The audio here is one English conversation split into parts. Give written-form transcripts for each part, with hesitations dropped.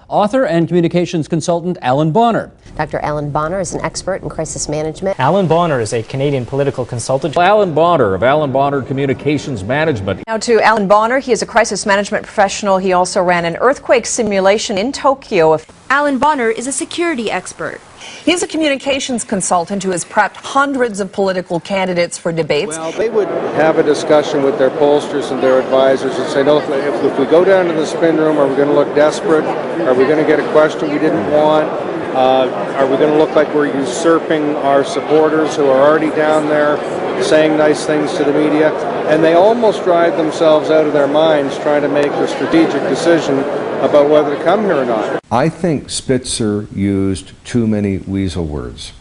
author and communications consultant Allan Bonner. Dr. Allan Bonner is an expert in crisis management. Allan Bonner is a Canadian political consultant. Allan Bonner of Allan Bonner Communications Management. Now to Allan Bonner. He is a crisis management professional. He also ran an earthquake simulation in Tokyo. Allan Bonner is a security expert. He's a communications consultant who has prepped hundreds of political candidates for debates. Well, they would have a discussion with their pollsters and their advisors and say, no, if we go down to the spin room, are we going to look desperate? Are we going to get a question we didn't want? Are we going to look like we're usurping our supporters who are already down there saying nice things to the media? And they almost drive themselves out of their minds trying to make a strategic decision about whether to come here or not. I think Spitzer used too many weasel words.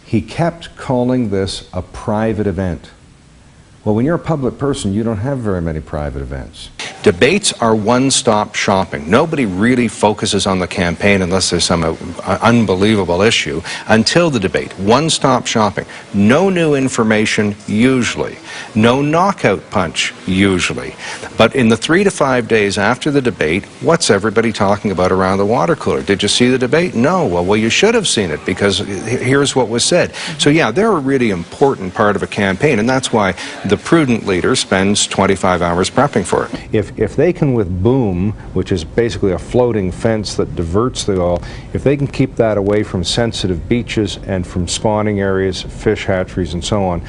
He kept calling this a private event. Well, when you're a public person, you don't have very many private events. Debates are one-stop shopping. Nobody really focuses on the campaign unless there's some unbelievable issue until the debate. One-stop shopping. No new information, usually. No knockout punch, usually. But in the 3 to 5 days after the debate, what's everybody talking about around the water cooler? Did you see the debate? No. Well, you should have seen it because here's what was said. So yeah, they're a really important part of a campaign, and that's why the prudent leader spends 25 hours prepping for it. If they can, with boom, which is basically a floating fence that diverts the oil, if they can keep that away from sensitive beaches and from spawning areas, fish hatcheries and so on,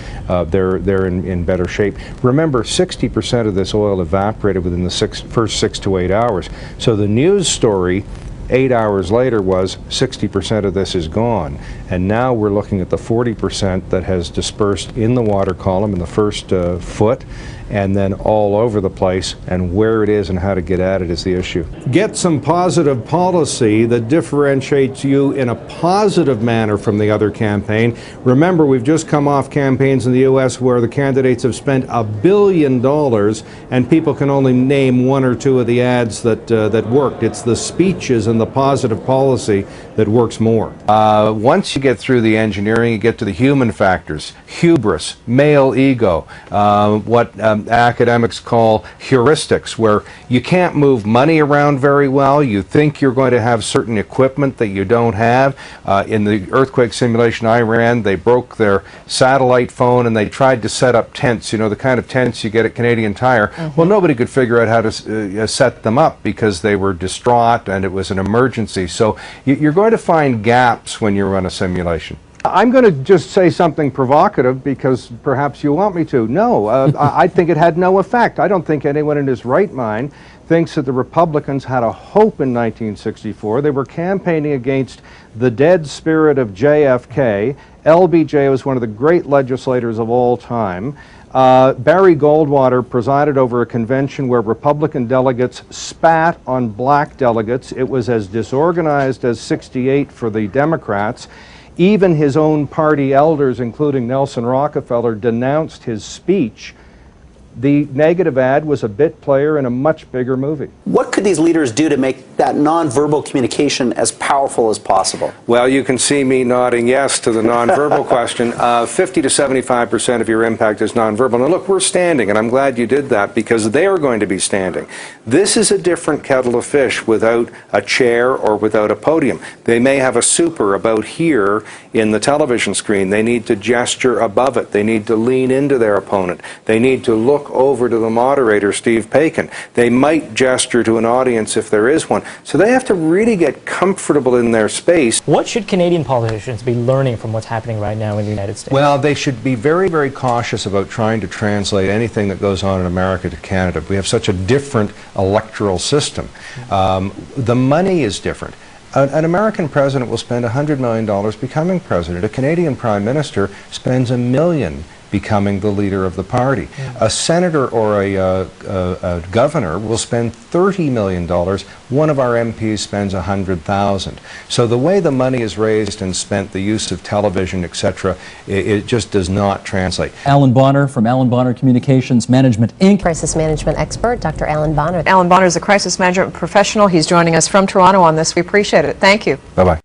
they're in better shape. Remember, 60% of this oil evaporated within the first 6 to 8 hours. So the news story 8 hours later was 60% of this is gone, and now we're looking at the 40% that has dispersed in the water column in the first foot, and then all over the place, and where it is and how to get at it is the issue. Get some positive policy that differentiates you in a positive manner from the other campaign. Remember, we've just come off campaigns in the U.S. where the candidates have spent $1 billion and people can only name 1 or 2 of the ads that worked. It's the speeches and the positive policy that works more. Once you get through the engineering, you get to the human factors. Hubris, male ego, what academics call heuristics, where you can't move money around very well. You think you're going to have certain equipment that you don't have. In the earthquake simulation I ran, they broke their satellite phone and they tried to set up tents, you know, the kind of tents you get at Canadian Tire. Well, nobody could figure out how to set them up because they were distraught and it was an emergency. So you're going to find gaps when you run a simulation. I'm going to just say something provocative because perhaps you want me to. No, I think it had no effect. I don't think anyone in his right mind thinks that the Republicans had a hope in 1964. They were campaigning against the dead spirit of JFK. LBJ was one of the great legislators of all time. Barry Goldwater presided over a convention where Republican delegates spat on black delegates. It was as disorganized as '68 for the Democrats. Even his own party elders, including Nelson Rockefeller, denounced his speech. The negative ad was a bit player in a much bigger movie. What could these leaders do to make that nonverbal communication as powerful as possible? Well, you can see me nodding yes to the nonverbal question. 50 to 75% of your impact is nonverbal. Now look, we're standing, and I'm glad you did that because they are going to be standing. This is a different kettle of fish without a chair or without a podium. They may have a super about here in the television screen. They need to gesture above it. They need to lean into their opponent. They need to look over to the moderator, Steve Paikin. They might gesture to an audience if there is one. So they have to really get comfortable in their space. What should Canadian politicians be learning from what's happening right now in the United States? Well, they should be very, very cautious about trying to translate anything that goes on in America to Canada. We have such a different electoral system. The money is different. An American president will spend $100 million becoming president. A Canadian prime minister spends $1 million becoming the leader of the party. A senator or a governor will spend $30 million. One of our MPs spends $100,000. So the way the money is raised and spent, the use of television, etc., it just does not translate. Allan Bonner from Allan Bonner Communications Management, Inc. Crisis management expert, Dr. Allan Bonner. Allan Bonner is a crisis management professional. He's joining us from Toronto on this. We appreciate it. Thank you. Bye-bye.